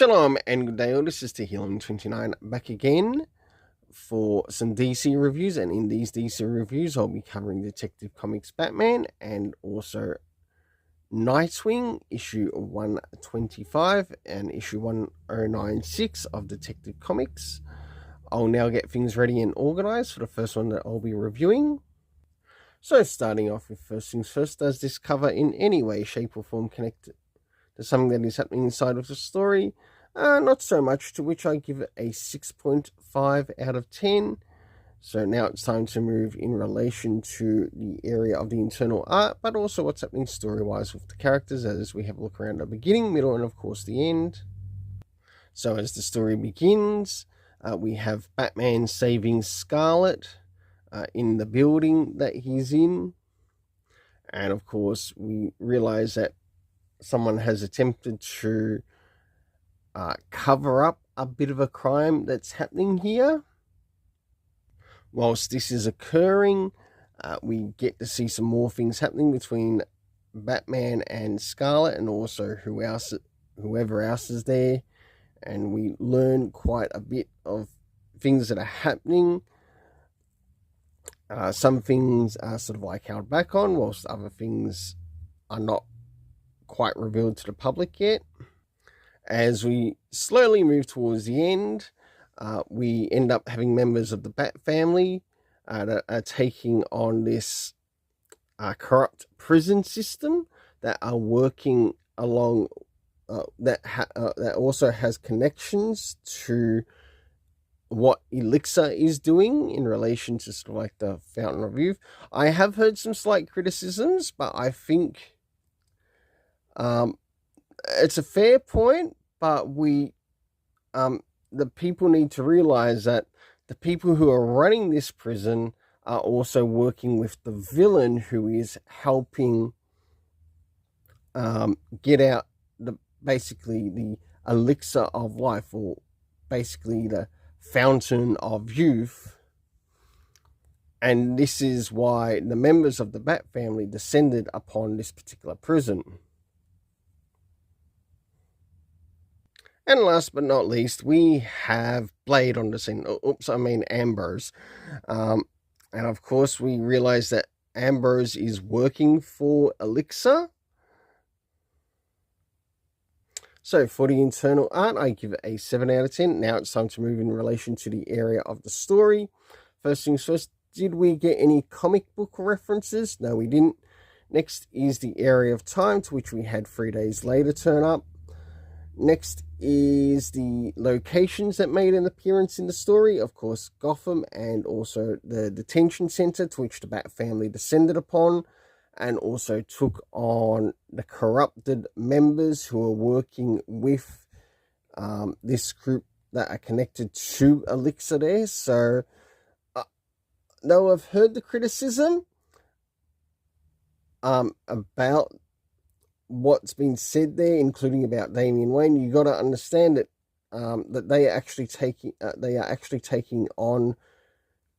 Shalom and good day all, this is Tehillim29 back again for some DC reviews, and in these DC reviews I'll be covering Detective Comics Batman and also Nightwing issue 125 and issue 1096 of Detective Comics. I'll now get things ready and organized for the first one that I'll be reviewing. So starting off with first things first, does this cover in any way, shape or form connect to something that is happening inside of the story? Not so much, to which I give it a 6.5 out of 10. So now it's time to move in relation to the area of the internal art, but also what's happening story-wise with the characters as we have a look around the beginning, middle, and of course the end. So as the story begins, we have Batman saving Scarlet in the building that he's in. And of course we realize that someone has attempted to cover up a bit of a crime that's happening here. Whilst this is occurring, we get to see some more things happening between Batman and Scarlet and also whoever else is there. And we learn quite a bit of things that are happening. Some things are sort of like held back on, whilst other things are not quite revealed to the public yet. As we slowly move towards the end, we end up having members of the Bat family that are taking on this corrupt prison system that are working along, that also has connections to what Elixir is doing in relation to sort of like the Fountain of Youth. I have heard some slight criticisms, but I think it's a fair point, but the people need to realize that the people who are running this prison are also working with the villain who is helping get out basically the elixir of life, or basically the fountain of youth. And this is why the members of the Bat family descended upon this particular prison. And last but not least, we have Blade on the scene. Ambrose. And of course, we realize that Ambrose is working for Elixir. So for the internal art, I give it a 7 out of 10. Now it's time to move in relation to the area of the story. First things first, did we get any comic book references? No, we didn't. Next is the area of time, to which we had 3 days later turn up. Next is the locations that made an appearance in the story. Of course, Gotham and also the detention center to which the Bat family descended upon, and also took on the corrupted members who are working with this group that are connected to Elixir there. So, though I've heard the criticism about what's been said there, including about Damian Wayne, you got to understand that that they are actually taking on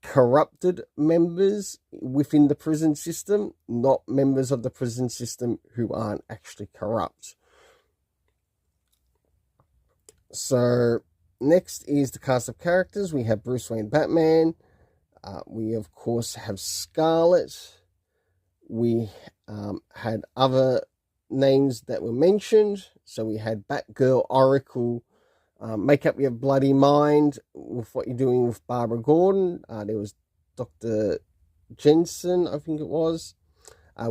corrupted members within the prison system, not members of the prison system who aren't actually corrupt. So next is the cast of characters. We have Bruce Wayne Batman. We of course have Scarlet. We had other names that were mentioned. So we had Batgirl, Oracle, Make Up Your Bloody Mind with what you're doing with Barbara Gordon. There was Dr. Jensen, I think it was.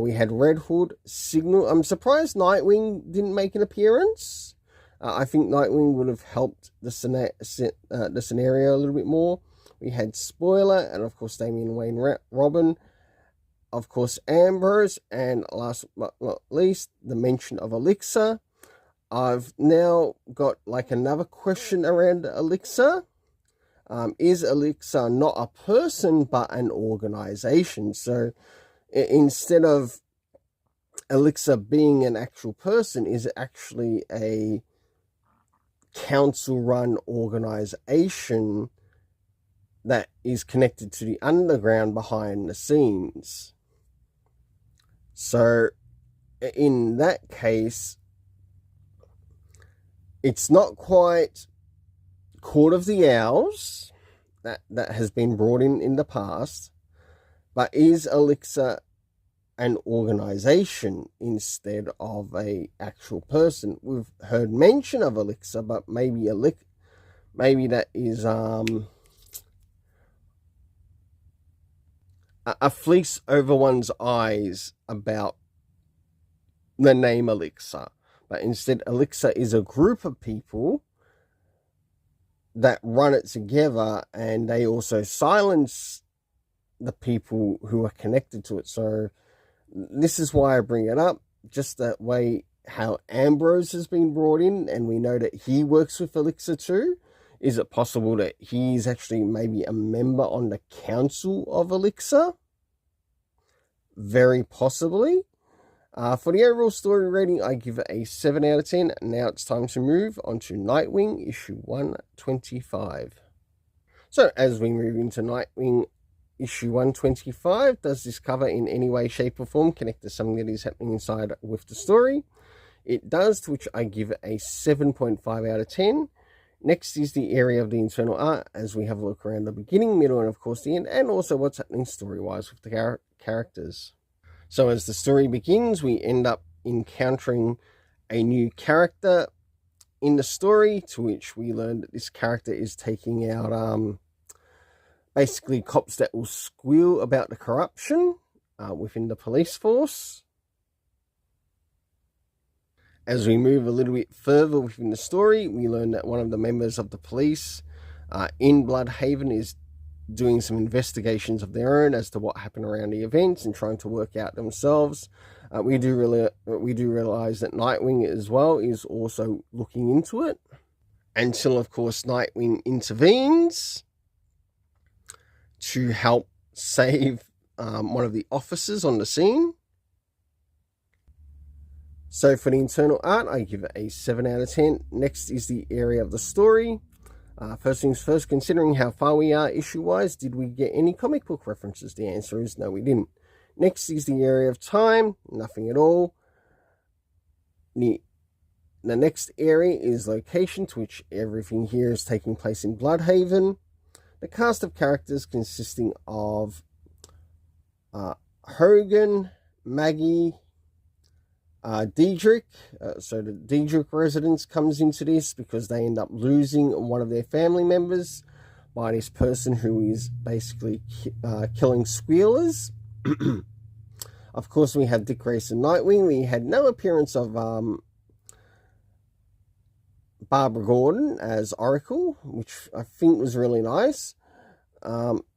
We had Red Hood, Signal. I'm surprised Nightwing didn't make an appearance. I think Nightwing would have helped the scenario a little bit more. We had Spoiler, and of course Damian Wayne Robin. Of course, Ambrose, and last but not least, the mention of Elixir. I've now got like another question around Elixir. Is Elixir not a person, but an organization? So instead of Elixir being an actual person, is it actually a council-run organization that is connected to the underground behind the scenes? So in that case, It's not quite Court of the Owls that has been brought in the past, but is Elixir an organization instead of a actual person? We've heard mention of Elixir, but maybe that is a fleece over one's eyes about the name Elixir. But instead, Elixir is a group of people that run it together, and they also silence the people who are connected to it. So this is why I bring it up, just that way how Ambrose has been brought in, and we know that he works with Elixir too. Is it possible that he's actually maybe a member on the council of Elixir? Very possibly. For the overall story rating, I give it a 7 out of 10. Now it's time to move on to Nightwing, issue 125. So as we move into Nightwing, issue 125, does this cover in any way, shape or form connect to something that is happening inside with the story? It does, to which I give it a 7.5 out of 10. Next is the area of the internal art, as we have a look around the beginning, middle, and of course the end, and also what's happening story-wise with the characters. So as the story begins, we end up encountering a new character in the story, to which we learn that this character is taking out basically cops that will squeal about the corruption within the police force. As we move a little bit further within the story, we learn that one of the members of the police in Bloodhaven is doing some investigations of their own as to what happened around the events and trying to work out themselves. We do realize that Nightwing as well is also looking into it, until of course Nightwing intervenes to help save one of the officers on the scene. So for the internal art, I give it a 7 out of 10. Next is the area of the story. First things first, considering how far we are issue-wise, did we get any comic book references? The answer is no, we didn't. Next is the area of time. Nothing at all. The next area is location, to which everything here is taking place in Bloodhaven. The cast of characters consisting of Hogan, Maggie, Diedrich. So the Diedrich residence comes into this because they end up losing one of their family members by this person who is basically killing squealers. Of course, we have Dick Grayson Nightwing. We had no appearance of Barbara Gordon as Oracle, which I think was really nice.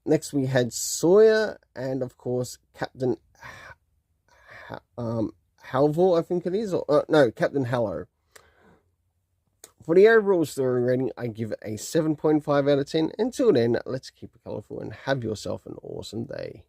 Next, we had Sawyer and, of course, Captain Halvor, I think it is. No, Captain Hallow. For the overall story rating, I give it a 7.5 out of 10. Until then, let's keep it colourful and have yourself an awesome day.